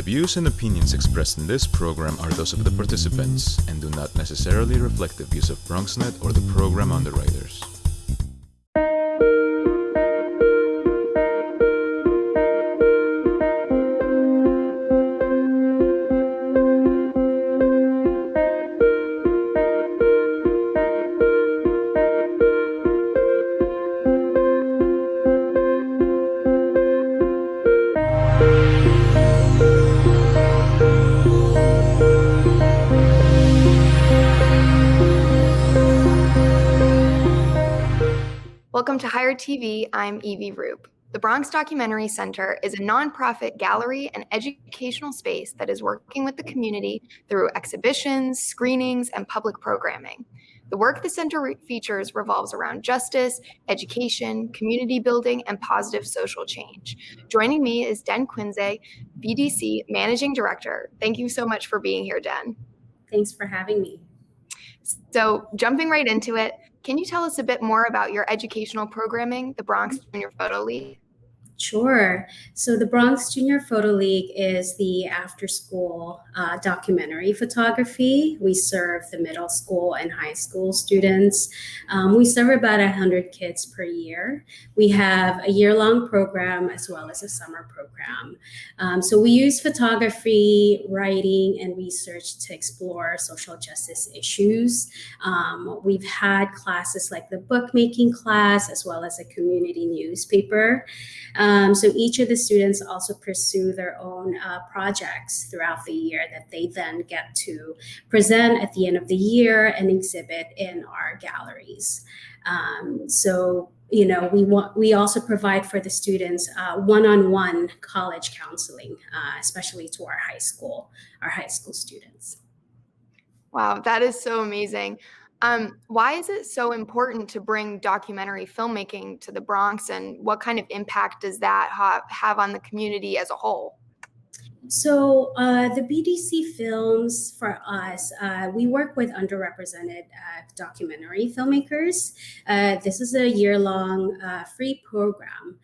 views and opinions expressed in this program are those of the participants and do not necessarily reflect the views of BronxNet or the program underwriters. Welcome to Higher TV. I'm Evie. The Bronx Documentary Center is a nonprofit gallery and educational space that is working with the community through exhibitions, screenings, and public programming. The work the center features revolves around justice, education, community building, and positive social change. Joining me is Den Quinsay, BDC Managing Director. Thank you so much for being here, Den. Thanks for having me. So jumping right into it, can you tell us a bit more about your educational programming, the Bronx Junior Photo League? Sure. So the Bronx Junior Photo League is the after-school documentary photography. We serve the middle school and high school students. We serve about 100 kids per year. We have a year-long program as well as a summer program. So we use photography, writing, and research to explore social justice issues. We've had classes like the bookmaking class as well as a community newspaper. So each of the students also pursue their own projects throughout the year that they then get to present at the end of the year and exhibit in our galleries. We also provide for the students one-on-one college counseling, especially to our high school students. Wow, that is so amazing. Why is it so important to bring documentary filmmaking to the Bronx, and what kind of impact does that have on the community as a whole? So the BDC films for us, we work with underrepresented documentary filmmakers. This is a year-long free program.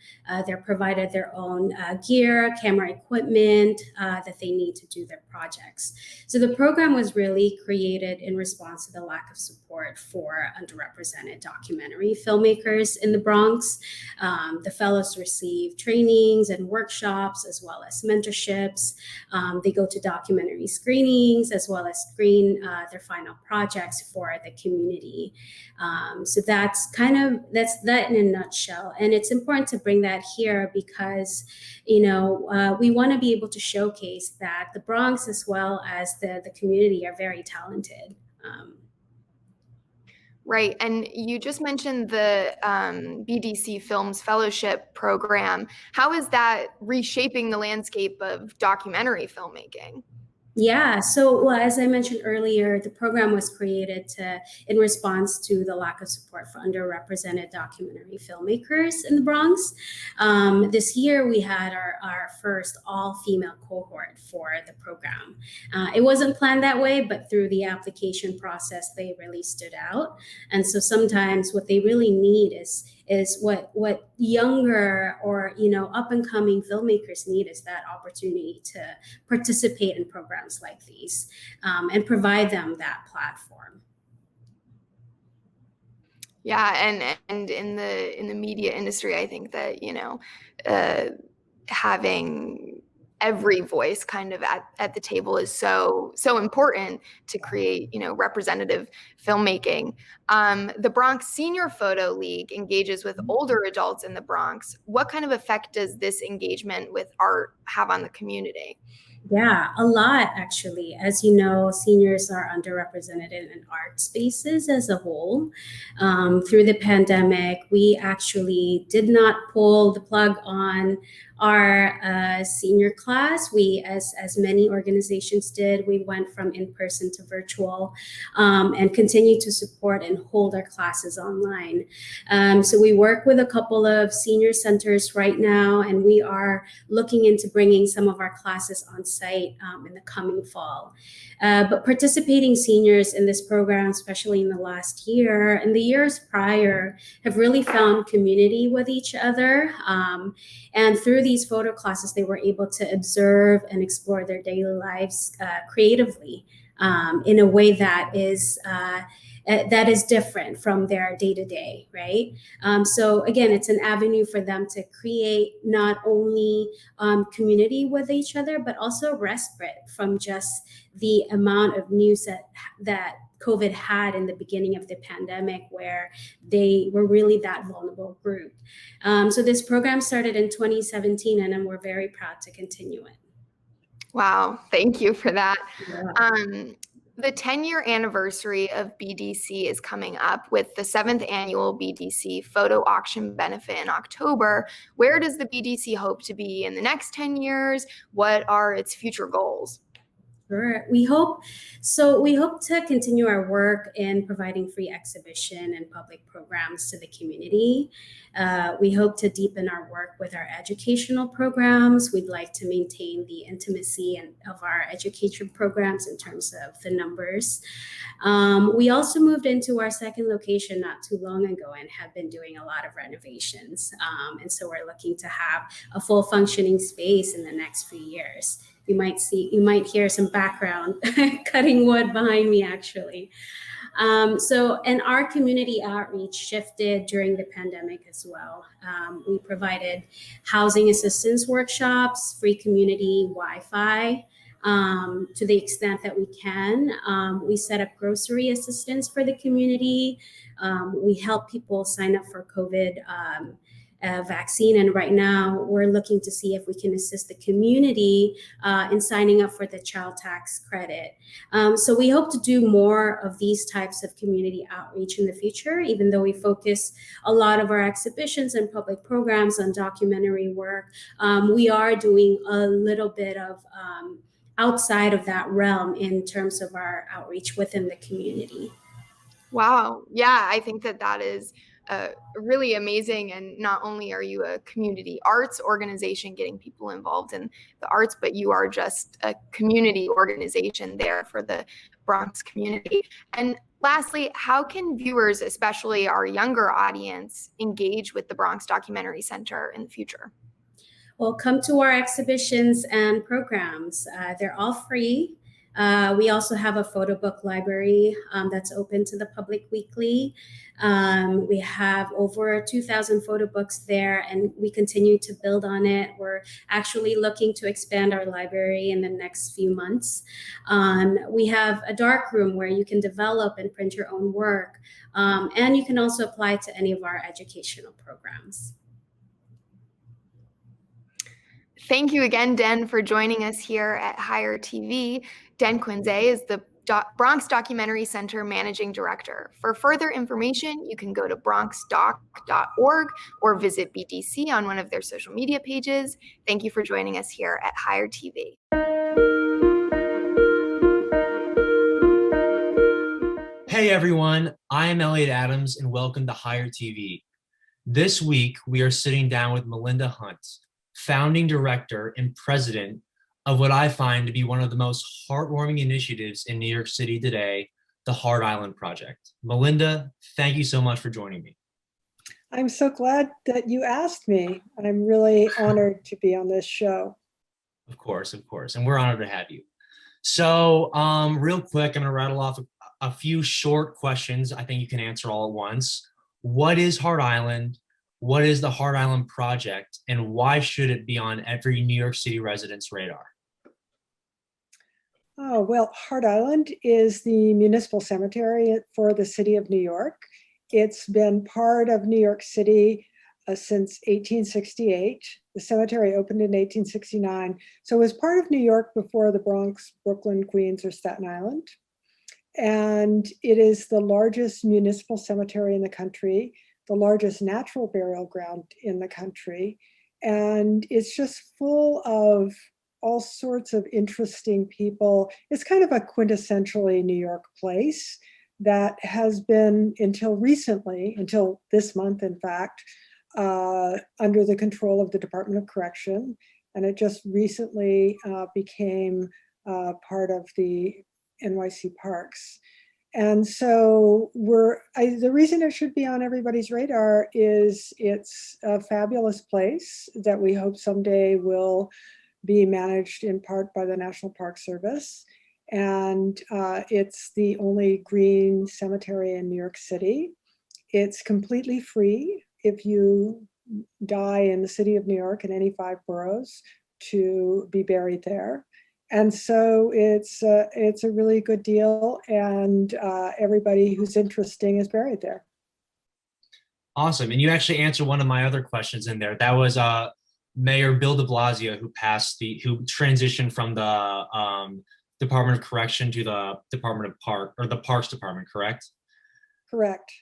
They're provided their own gear, camera equipment that they need to do their projects. So the program was really created in response to the lack of support for underrepresented documentary filmmakers in the Bronx. The fellows receive trainings and workshops as well as mentorships. They go to documentary screenings as well as screen their final projects for the community. So that's that in a nutshell. And it's important to bring that here because, we want to be able to showcase that the Bronx as well as the community are very talented. Right. And you just mentioned the BDC Films Fellowship Program. How is that reshaping the landscape of documentary filmmaking? Yeah, so as I mentioned earlier, the program was created in response to the lack of support for underrepresented documentary filmmakers in the Bronx. This year, we had our first all-female cohort for the program. It wasn't planned that way, but through the application process, they really stood out. And so sometimes what they really need is what younger or up and coming filmmakers need is that opportunity to participate in programs like these and provide them that platform. Yeah, and in the media industry, I think that having every voice kind of at the table is so important to create representative filmmaking. The Bronx Senior Photo League engages with older adults in the Bronx. What kind of effect does this engagement with art have on the community? Yeah, a lot, actually. As you know, seniors are underrepresented in art spaces as a whole. Through the pandemic, we actually did not pull the plug on our senior class. We, as many organizations did, we went from in-person to virtual and continue to support and hold our classes online. So we work with a couple of senior centers right now, and we are looking into bringing some of our classes on site in the coming fall. But participating seniors in this program, especially in the last year and the years prior, have really found community with each other. And through the these photo classes, they were able to observe and explore their daily lives creatively in a way that is different from their day-to-day, right? So again, it's an avenue for them to create not only community with each other, but also respite from just the amount of news that COVID had in the beginning of the pandemic, where they were really that vulnerable group. So this program started in 2017, and we're very proud to continue it. Wow, thank you for that. Yeah. The 10-year anniversary of BDC is coming up with the 7th annual BDC photo auction benefit in October. Where does the BDC hope to be in the next 10 years? What are its future goals? Sure. We hope to continue our work in providing free exhibition and public programs to the community. We hope to deepen our work with our educational programs. We'd like to maintain the intimacy of our education programs in terms of the numbers. We also moved into our second location not too long ago and have been doing a lot of renovations. And so we're looking to have a full functioning space in the next few years. You might hear some background cutting wood behind me, actually. And our community outreach shifted during the pandemic as well. We provided housing assistance workshops, free community Wi-Fi to the extent that we can. We set up grocery assistance for the community. We help people sign up for COVID vaccine. And right now we're looking to see if we can assist the community in signing up for the child tax credit. So we hope to do more of these types of community outreach in the future, even though we focus a lot of our exhibitions and public programs on documentary work. We are doing a little bit of outside of that realm in terms of our outreach within the community. Wow. Yeah, I think that is really amazing. And not only are you a community arts organization getting people involved in the arts, but you are just a community organization there for the Bronx community. And lastly, how can viewers, especially our younger audience, engage with the Bronx Documentary Center in the future? Well, come to our exhibitions and programs. They're all free. We also have a photo book library that's open to the public weekly. We have over 2,000 photo books there, and we continue to build on it. We're actually looking to expand our library in the next few months. We have a dark room where you can develop and print your own work, and you can also apply to any of our educational programs. Thank you again, Den, for joining us here at Hire TV. Den Quinsay is the Bronx Documentary Center Managing Director. For further information, you can go to bronxdoc.org or visit BDC on one of their social media pages. Thank you for joining us here at Hire TV. Hey everyone, I am Elliot Adams and welcome to Hire TV. This week, we are sitting down with Melinda Hunt, founding director and president of what I find to be one of the most heartwarming initiatives in New York City today, the Hart Island Project. Melinda, thank you so much for joining me. I'm so glad that you asked me. I'm really honored to be on this show. Of course, and we're honored to have you. So real quick, I'm gonna rattle off a few short questions I think you can answer all at once. What is Hart Island? What is the Hart Island Project, and why should it be on every New York City resident's radar? Oh, well, Hart Island is the municipal cemetery for the city of New York. It's been part of New York City since 1868. The cemetery opened in 1869. So it was part of New York before the Bronx, Brooklyn, Queens, or Staten Island. And it is the largest municipal cemetery in the country, the largest natural burial ground in the country. And it's just full of all sorts of interesting people. It's kind of a quintessentially New York place that has been, until recently, until this month, in fact, under the control of the Department of Correction. And it just recently became part of the NYC Parks. And so the reason it should be on everybody's radar is it's a fabulous place that we hope someday will be managed in part by the National Park Service. And it's the only green cemetery in New York City. It's completely free if you die in the city of New York in any 5 boroughs to be buried there. And so it's a really good deal, and everybody who's interesting is buried there. Awesome. And you actually answered one of my other questions in there. That was Mayor Bill de Blasio, who transitioned from the Department of Correction to the Department of the Parks Department, correct? Correct.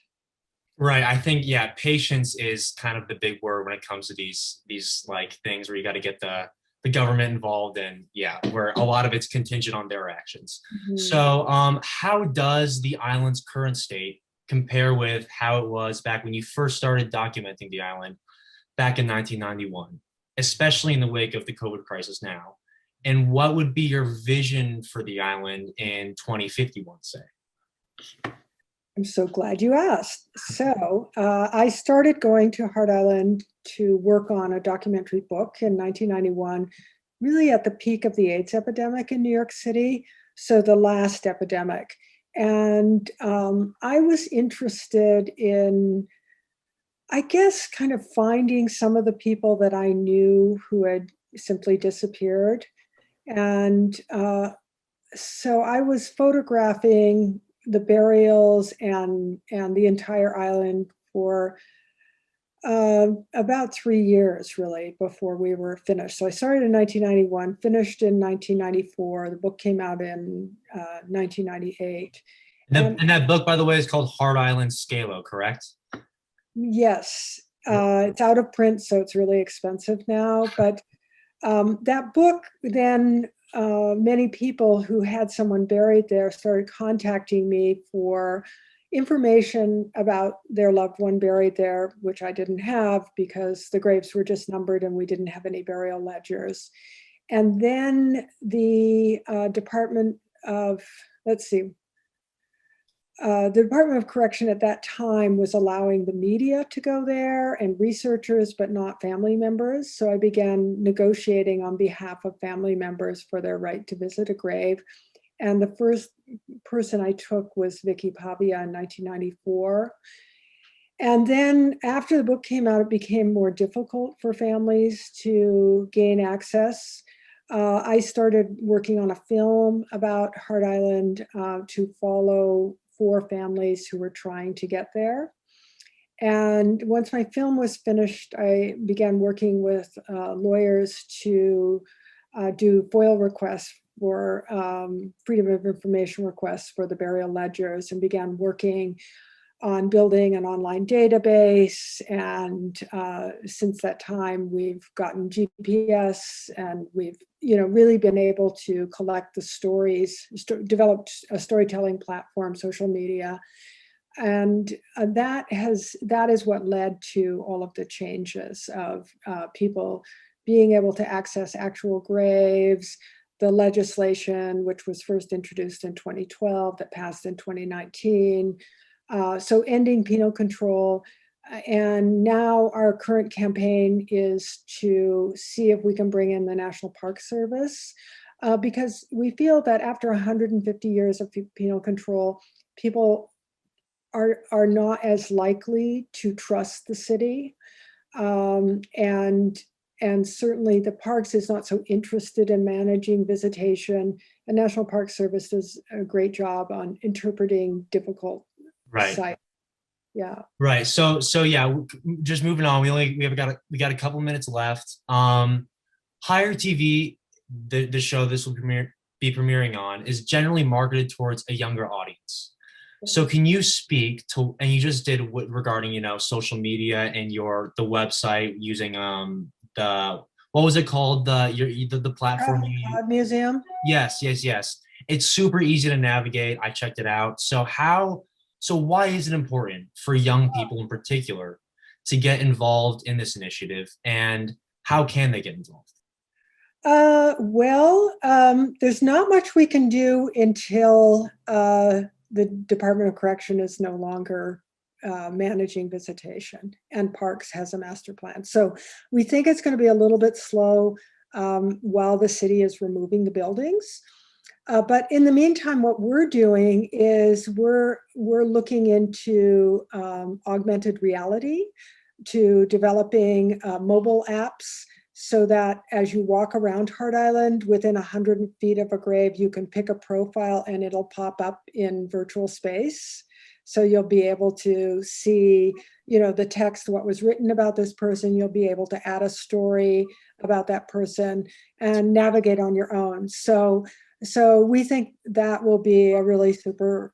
Right. I think, yeah, patience is kind of the big word when it comes to these like things where you got to get the government involved, and yeah, where a lot of it's contingent on their actions. Mm-hmm. So how does the island's current state compare with how it was back when you first started documenting the island back in 1991, especially in the wake of the COVID crisis now? And what would be your vision for the island in 2051, say? I'm so glad you asked. So I started going to Hart Island to work on a documentary book in 1991, really at the peak of the AIDS epidemic in New York City, so the last epidemic. And I was interested in, I guess, kind of finding some of the people that I knew who had simply disappeared. And so I was photographing the burials and the entire island for about 3 years, really, before we were finished. So I started in 1991, finished in 1994. The book came out in 1998. And that book, by the way, is called Hart Island Scalo, correct? Yes. It's out of print, so it's really expensive now. But that book then, many people who had someone buried there started contacting me for information about their loved one buried there, which I didn't have because the graves were just numbered and we didn't have any burial ledgers. And then the Department of Correction at that time was allowing the media to go there and researchers, but not family members. So I began negotiating on behalf of family members for their right to visit a grave. And the first person I took was Vicky Pavia in 1994. And then after the book came out, it became more difficult for families to gain access. I started working on a film about Hart Island to follow 4 families who were trying to get there. And once my film was finished, I began working with lawyers to do FOIL requests for Freedom of Information requests for the burial ledgers, and began working on building an online database. And since that time, we've gotten GPS, and we've really been able to collect the stories, developed a storytelling platform, social media. And that is what led to all of the changes of people being able to access actual graves, the legislation, which was first introduced in 2012, that passed in 2019. So ending penal control. And now our current campaign is to see if we can bring in the National Park Service, because we feel that after 150 years of penal control, people are not as likely to trust the city. And certainly the parks is not so interested in managing visitation. The National Park Service does a great job on interpreting difficult sites. Yeah. Right. So yeah, just moving on. We got a couple minutes left. Higher TV, the show this will be premiering on, is generally marketed towards a younger audience. So can you speak to, and you just did regarding social media and the website using what was it called, the platform Museum? Yes. It's super easy to navigate. I checked it out. So why is it important for young people in particular to get involved in this initiative, and how can they get involved? There's not much we can do until the Department of Correction is no longer managing visitation, and Parks has a master plan. So we think it's going to be a little bit slow while the city is removing the buildings. But in the meantime, what we're doing is we're looking into augmented reality, to developing mobile apps, so that as you walk around Hart Island within 100 feet of a grave, you can pick a profile and it'll pop up in virtual space. So you'll be able to see, the text, what was written about this person. You'll be able to add a story about that person and navigate on your own. So we think that will be a really super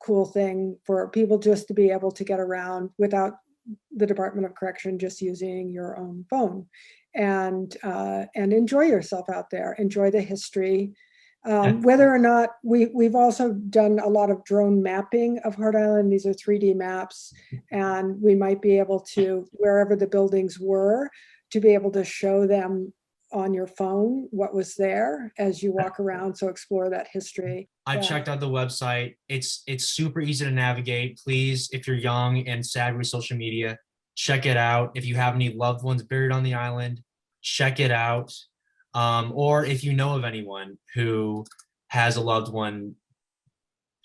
cool thing for people, just to be able to get around without the Department of Correction, just using your own phone, and enjoy yourself out there, enjoy the history. Whether or not we've also done a lot of drone mapping of Hart Island. These are 3D maps, and we might be able to, wherever the buildings were, to be able to show them on your phone what was there as you walk around. So explore that history. I checked out the website. It's super easy to navigate. Please, if you're young and savvy with social media, check it out. If you have any loved ones buried on the island, check it out. Or if you know of anyone who has a loved one,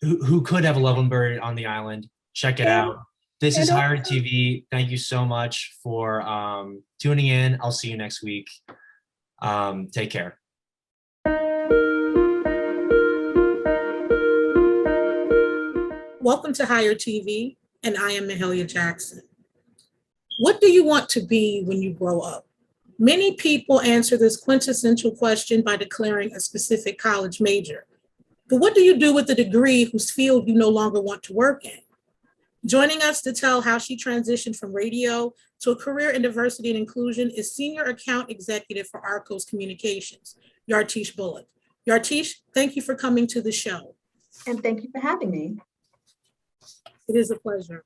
who could have a loved one buried on the island, check it out. This is Hire TV. Thank you so much for tuning in. I'll see you next week. Take care. Welcome to Hire TV, and I am Mahalia Jackson. What do you want to be when you grow up? Many people answer this quintessential question by declaring a specific college major. But what do you do with a degree whose field you no longer want to work in? Joining us to tell how she transitioned from radio to a career in diversity and inclusion is Senior Account Executive for Arcos Communications, Yartish Bullock. Yartish, thank you for coming to the show. And thank you for having me. It is a pleasure.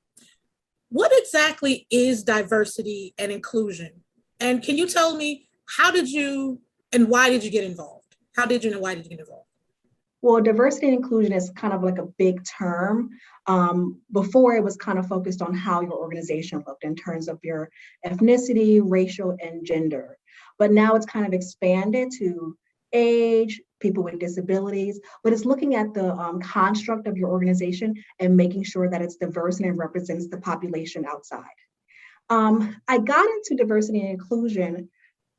What exactly is diversity and inclusion? And can you tell me, how did you and why did you get involved? How did you and why did you get involved? Well, diversity and inclusion is kind of like a big term. Before, it was kind of focused on how your organization looked in terms of your ethnicity, racial, and gender. But now it's kind of expanded to age, people with disabilities, but it's looking at the construct of your organization and making sure that it's diverse and it represents the population outside. I got into diversity and inclusion,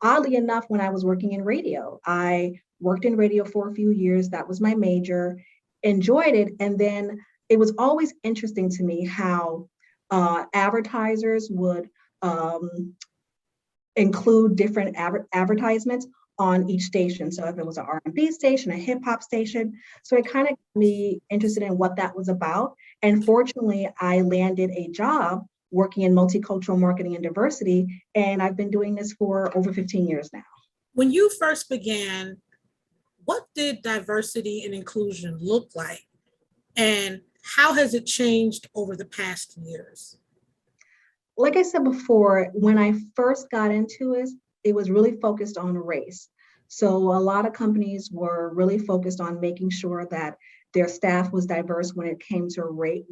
oddly enough, when I was working in radio. I worked in radio for a few years. That was my major, enjoyed it. And then it was always interesting to me how advertisers would include different advertisements on each station. So if it was an R&B station, a hip hop station. So it kind of got me interested in what that was about. And fortunately, I landed a job working in multicultural marketing and diversity. And I've been doing this for over 15 years now. When you first began, what did diversity and inclusion look like? And how has it changed over the past years? Like I said before, when I first got into it, it was really focused on race. So a lot of companies were really focused on making sure that their staff was diverse when it came to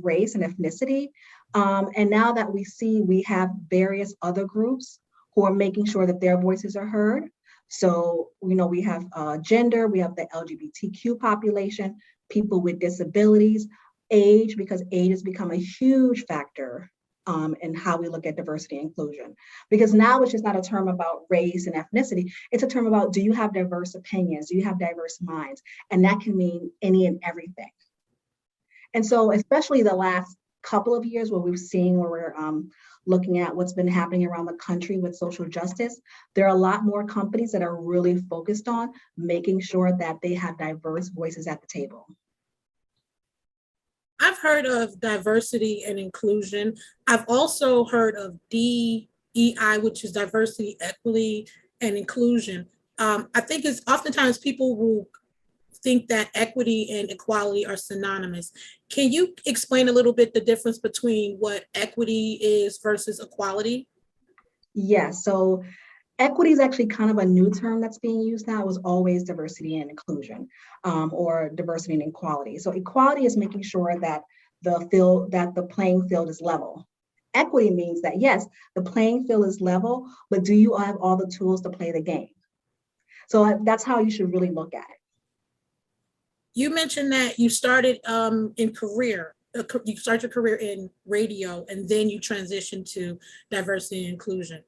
race and ethnicity. And now that we have various other groups who are making sure that their voices are heard. So, we have gender, we have the LGBTQ population, people with disabilities, age, because age has become a huge factor in how we look at diversity and inclusion. Because now it's just not a term about race and ethnicity, it's a term about, do you have diverse opinions? Do you have diverse minds? And that can mean any and everything. And so, especially the last couple of years where we're looking at what's been happening around the country with social justice, there are a lot more companies that are really focused on making sure that they have diverse voices at the table. I've heard of diversity and inclusion. I've also heard of DEI, which is diversity, equity, and inclusion. I think it's oftentimes people will think that equity and equality are synonymous. Can you explain a little bit the difference between what equity is versus equality? Yes, so Equity is actually kind of a new term that's being used now. It was always diversity and inclusion, or diversity and equality. So equality is making sure that the playing field is level. Equity means that yes, the playing field is level, but do you have all the tools to play the game? So that's how you should really look at it. You mentioned that you started you started your career in radio and then you transitioned to diversity and inclusion.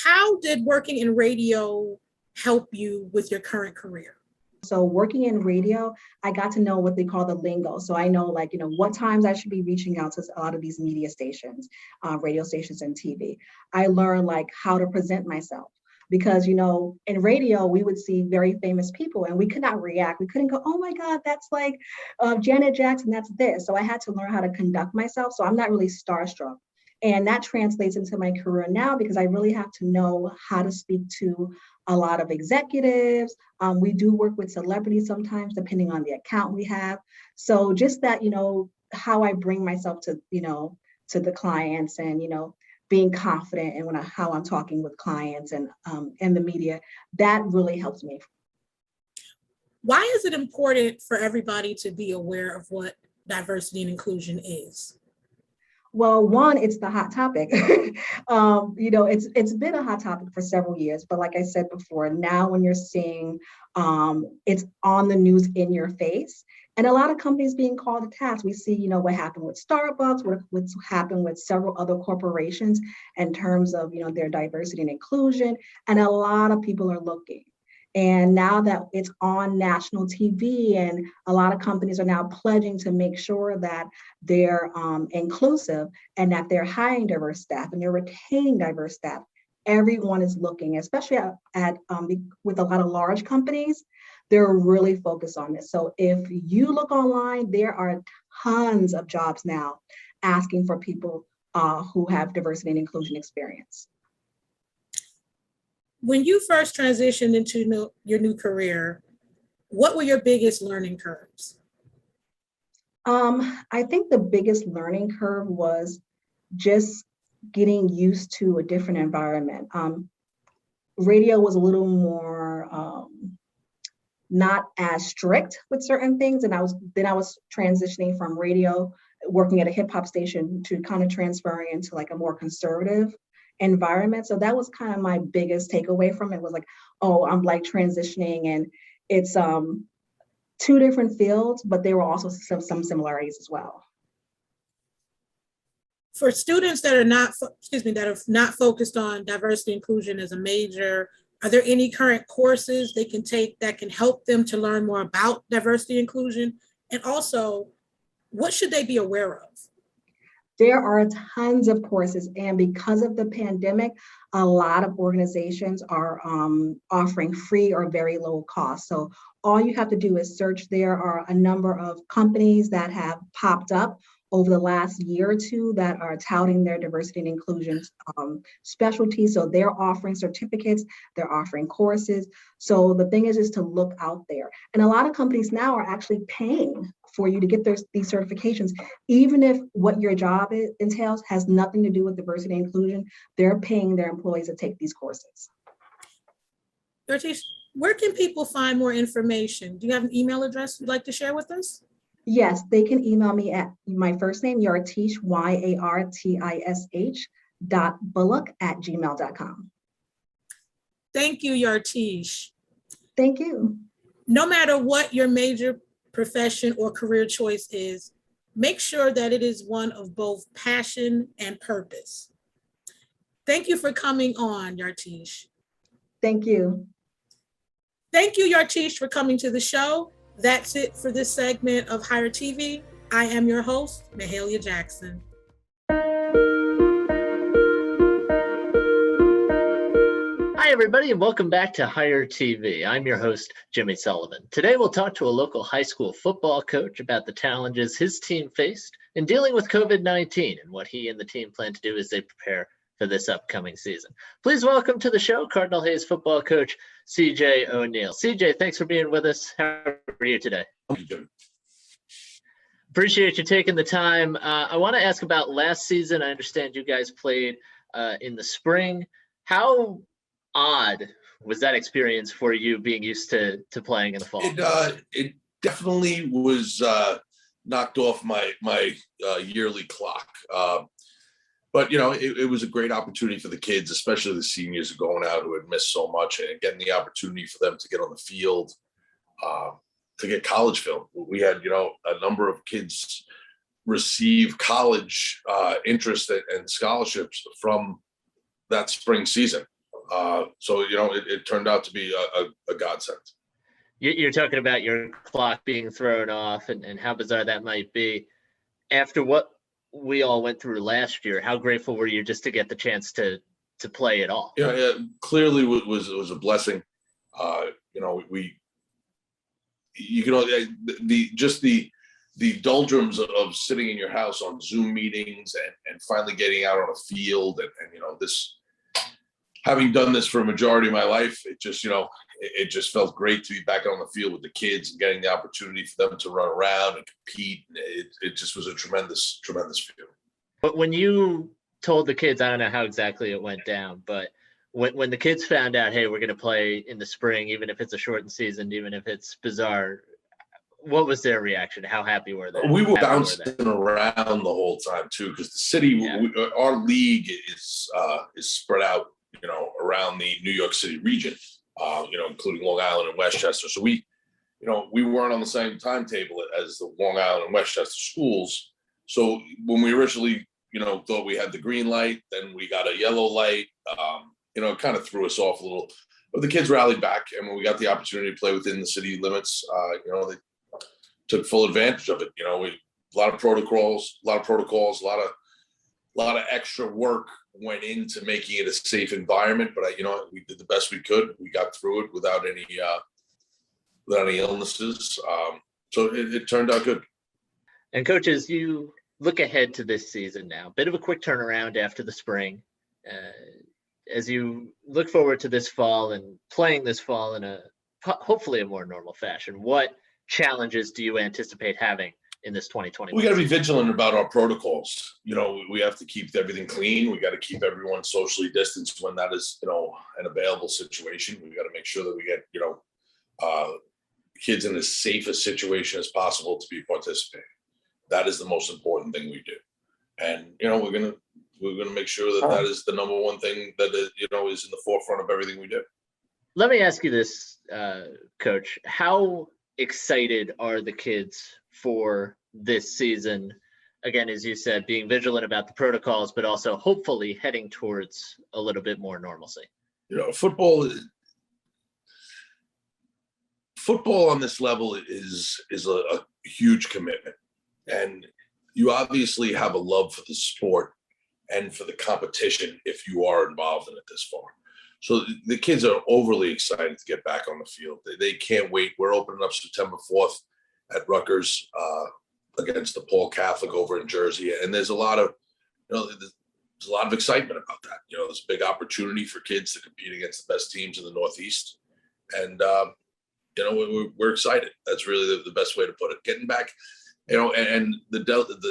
How did working in radio help you with your current career? So working in radio, I got to know what they call the lingo. So I know, like, what times I should be reaching out to a lot of these media stations, radio stations and TV. I learned like how to present myself. Because, in radio, we would see very famous people and we could not react. We couldn't go, oh my God, that's like Janet Jackson, that's this. So I had to learn how to conduct myself. So I'm not really starstruck. And that translates into my career now because I really have to know how to speak to a lot of executives. We do work with celebrities sometimes, depending on the account we have. So just that, how I bring myself to, to the clients and, being confident in how I'm talking with clients and the media, that really helps me. Why is it important for everybody to be aware of what diversity and inclusion is? Well, one, it's the hot topic. It's been a hot topic for several years, but like I said before, now when you're seeing it's on the news in your face, and a lot of companies being called to task. We see, what happened with Starbucks, what's happened with several other corporations in terms of, their diversity and inclusion, and a lot of people are looking. And now that it's on national TV and a lot of companies are now pledging to make sure that they're inclusive and that they're hiring diverse staff and they're retaining diverse staff, everyone is looking, especially at with a lot of large companies, they're really focused on this. So if you look online, there are tons of jobs now asking for people who have diversity and inclusion experience. When you first transitioned into your new career, what were your biggest learning curves? I think the biggest learning curve was just getting used to a different environment. Radio was a little more not as strict with certain things, and I was transitioning from radio, working at a hip hop station, to kind of transferring into like a more conservative environment. So that was kind of my biggest takeaway from it, was like, oh, I'm like transitioning, and it's two different fields, but there were also some similarities as well. For students that are not focused on diversity and inclusion as a major, are there any current courses they can take that can help them to learn more about diversity and inclusion? And also, what should they be aware of? There are tons of courses, and because of the pandemic, a lot of organizations are offering free or very low cost. So all you have to do is search. There are a number of companies that have popped up over the last year or two that are touting their diversity and inclusion specialty. So they're offering certificates, they're offering courses. So the thing is to look out there. And a lot of companies now are actually paying for you to get these certifications, even if what your job entails has nothing to do with diversity and inclusion. They're paying their employees to take these courses. Yartish, where can people find more information? Do you have an email address you'd like to share with us? Yes, they can email me at my first name, Yartish, YARTISH.bullock@gmail.com. Thank you, Yartish. Thank you. No matter what your major profession or career choice is, make sure that it is one of both passion and purpose. Thank you for coming on, Yartish. Thank you. Thank you, Yartish, for coming to the show. That's it for this segment of Hire TV. I am your host, Mahalia Jackson. Hi, everybody, and welcome back to Hire TV. I'm your host, Jimmy Sullivan. Today, we'll talk to a local high school football coach about the challenges his team faced in dealing with COVID-19 and what he and the team plan to do as they prepare for this upcoming season. Please welcome to the show Cardinal Hayes football coach, CJ O'Neill. CJ, thanks for being with us. How are you today? Appreciate you taking the time. I want to ask about last season. I understand you guys played in the spring. How odd was that experience for you, being used to playing in the fall? It definitely was knocked off my yearly clock. But it was a great opportunity for the kids, especially the seniors going out who had missed so much, and getting the opportunity for them to get on the field, to get college film. We had a number of kids receive college interest and scholarships from that spring season. So it turned out to be a godsend. You're talking about your clock being thrown off and how bizarre that might be. After what we all went through last year, how grateful were you just to get the chance to play it all? Yeah, clearly it was a blessing. The doldrums of sitting in your house on Zoom meetings and finally getting out on a field and this, having done this for a majority of my life, it just felt great to be back on the field with the kids and getting the opportunity for them to run around and compete. It just was a tremendous feeling. But when you told the kids, I don't know how exactly it went down, but when the kids found out, hey, we're going to play in the spring, even if it's a shortened season, even if it's bizarre, what was their reaction? How happy were they? We were bouncing around the whole time too, because the city, our league is spread out, around the New York City region, including Long Island and Westchester. So we weren't on the same timetable as the Long Island and Westchester schools. So when we originally, thought we had the green light, then we got a yellow light, it kind of threw us off a little. But the kids rallied back, and when we got the opportunity to play within the city limits, they took full advantage of it. A lot of protocols, a lot of extra work went into making it a safe environment. But we did the best we could. We got through it without any illnesses. So it turned out good. And coaches, you look ahead to this season now. Bit of a quick turnaround after the spring. As you look forward to this fall and playing this fall in hopefully a more normal fashion, what challenges do you anticipate having in this 2020? We got to be vigilant about our protocols. We have to keep everything clean. We got to keep everyone socially distanced when that is, an available situation. We got to make sure that we get, kids in as safe a situation as possible to be participating. That is the most important thing we do. And, we're going to make sure that is the number one thing that, is in the forefront of everything we do. Let me ask you this, Coach. How excited are the kids for this season? Again, as you said, being vigilant about the protocols, but also hopefully heading towards a little bit more normalcy. Football on this level is a huge commitment. And you obviously have a love for the sport and for the competition if you are involved in it this far. So the kids are overly excited to get back on the field. They can't wait. We're opening up September 4th at Rutgers against the Paul Catholic over in Jersey. And there's a lot of, excitement about that. There's a big opportunity for kids to compete against the best teams in the Northeast. And, we're excited. That's really the best way to put it. Getting back, and the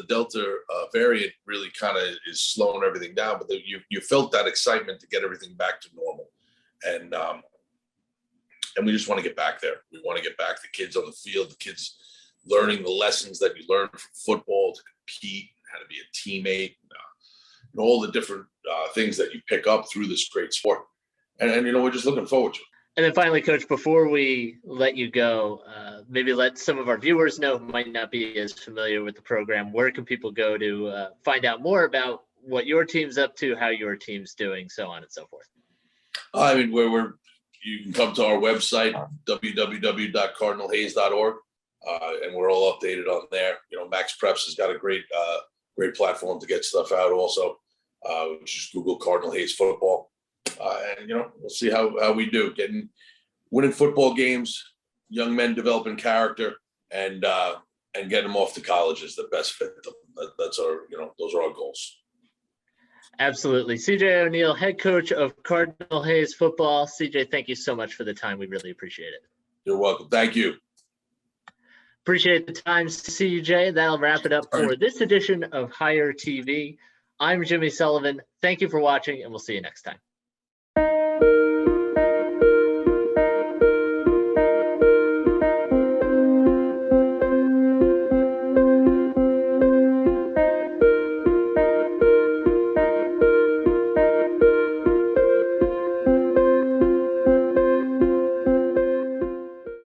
Delta variant really kind of is slowing everything down, but you felt that excitement to get everything back to normal. And we just want to get back there. We want to get back the kids on the field, the kids learning the lessons that you learn from football, to compete, how to be a teammate, and all the different things that you pick up through this great sport. And we're just looking forward to it. And then finally, Coach, before we let you go, maybe let some of our viewers know who might not be as familiar with the program. Where can people go to find out more about what your team's up to, how your team's doing, so on and so forth? You can come to our website, www.cardinalhays.org, and we're all updated on there. Max Preps has got a great platform to get stuff out also. Just Google Cardinal Hayes football. And we'll see how we do winning football games, young men developing character, and getting them off to college is the best fit them. That's our those are our goals. Absolutely. CJ O'Neill, head coach of Cardinal Hayes football. CJ, thank you so much for the time. We really appreciate it. You're welcome. Thank you. Appreciate the time, CJ. That'll wrap it up for this edition of Hire TV. I'm Jimmy Sullivan. Thank you for watching, and we'll see you next time.